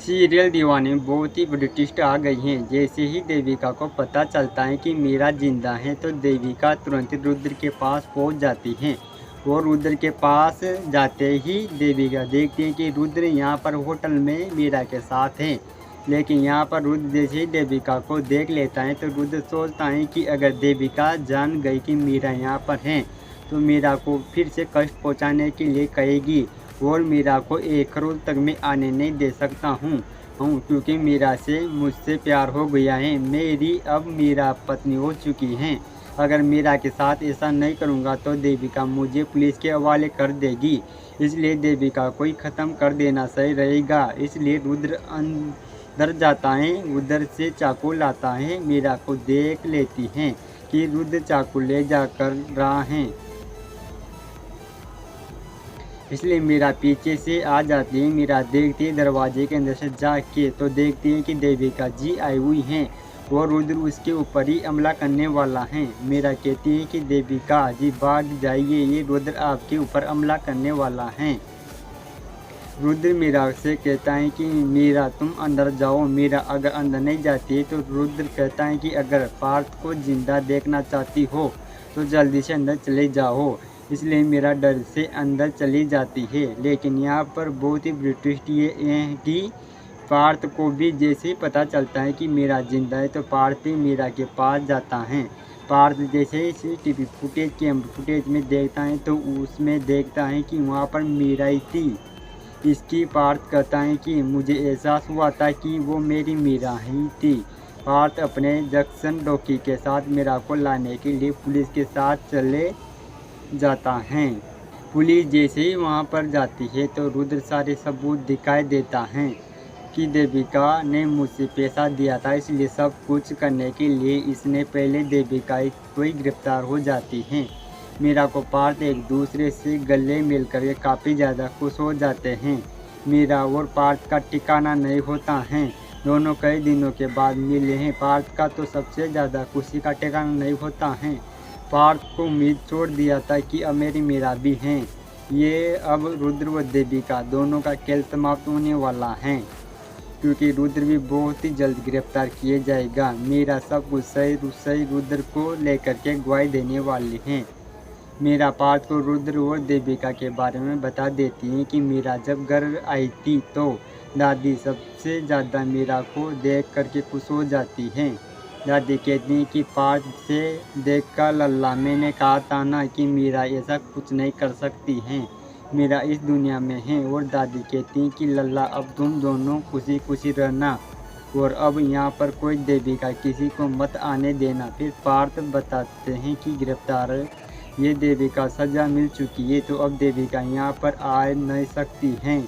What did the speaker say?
Serial दीवाने में बहुत ही बड़ी ट्विस्ट आ गई है। जैसे ही देविका को पता चलता है कि मीरा जिंदा है तो देविका तुरंत रुद्र के पास पहुंच जाती है। और रुद्र के पास जाते ही देविका देखती है कि रुद्र यहां पर होटल में मीरा के साथ है। लेकिन यहां पर रुद्र जैसे ही देविका को देख लेता है तो रुद्र सोचता है कि अगर देविका जान गई कि मीरा यहां पर है तो मीरा को फिर से कष्ट पहुंचाने के लिए कहेगी और मीरा को एक करोड़ तक मैं आने नहीं दे सकता हूँ क्योंकि मीरा से मुझसे प्यार हो गया है। मेरी अब मीरा पत्नी हो चुकी है। अगर मीरा के साथ ऐसा नहीं करूँगा तो देविका मुझे पुलिस के हवाले कर देगी। इसलिए देविका को ही ख़त्म कर देना सही रहेगा। इसलिए रुद्र अंदर जाता है, उधर से चाकू लाता है। मीरा को देख लेती है कि रुद्र चाकू ले जाकर रहा है, इसलिए मीरा पीछे से आ जाती है। मीरा देखती है दरवाजे के अंदर से जाके तो देखती है कि देविका जी आई हुई हैं और रुद्र उसके ऊपर ही हमला करने वाला है। मीरा कहती है कि देविका जी भाग जाइए, ये रुद्र आपके ऊपर हमला करने वाला है। रुद्र मीरा से कहता है कि मीरा तुम अंदर जाओ। मीरा अगर अंदर नहीं जाती है तो रुद्र कहता है कि अगर पार्थ को जिंदा देखना चाहती हो तो जल्दी से अंदर चले जाओ। इसलिए मीरा डर से अंदर चली जाती है। लेकिन यहाँ पर बहुत ही बड़ी ट्विस्ट ये है कि पार्थ को भी जैसे ही पता चलता है कि मीरा जिंदा है तो पार्थ भी मीरा के पास जाता है। पार्थ जैसे ही CCTV फुटेज में देखता है तो उसमें देखता है कि वहाँ पर मीरा ही थी। इसकी पार्थ कहता है कि मुझे एहसास हुआ था कि वो मेरी मीरा ही थी। पार्थ अपने जक्सन डॉकी के साथ मीरा को लाने के लिए पुलिस के साथ चले जाता है। पुलिस जैसे ही वहां पर जाती है तो रुद्र सारे सबूत दिखाई देता है कि देविका ने मुझसे पैसा दिया था, इसलिए सब कुछ करने के लिए इसने पहले देविका को ही गिरफ्तार हो जाती है। मीरा को पार्थ एक दूसरे से गले मिलकर के काफ़ी ज़्यादा खुश हो जाते हैं। मीरा और पार्थ का ठिकाना नहीं होता है। दोनों कई दिनों के बाद मिले हैं। पार्थ का तो सबसे ज़्यादा खुशी का ठिकाना नहीं होता है। पार्थ को उम्मीद छोड़ दिया था कि अब मेरी मीरा भी हैं। ये अब रुद्र व देविका दोनों का खेल समाप्त होने वाला है, क्योंकि रुद्र भी बहुत ही जल्द गिरफ्तार किए जाएगा। मीरा सब कुछ सही रुद्र को लेकर के गवाही देने वाली हैं। मीरा पार्थ को रुद्र और देविका के बारे में बता देती है कि मीरा जब घर आई थी तो दादी सबसे ज़्यादा मीरा को देख करके खुश हो जाती हैं। दादी कहती हैं कि पार्थ से देखकर लल्ला मैंने कहा था ना कि मीरा ऐसा कुछ नहीं कर सकती हैं, मीरा इस दुनिया में है। और दादी कहती हैं कि लल्ला अब तुम दोनों खुशी खुशी रहना और अब यहाँ पर कोई देविका किसी को मत आने देना। फिर पार्थ बताते हैं कि गिरफ्तार ये देविका सज़ा मिल चुकी है तो अब देविका यहाँ पर आ नहीं सकती हैं।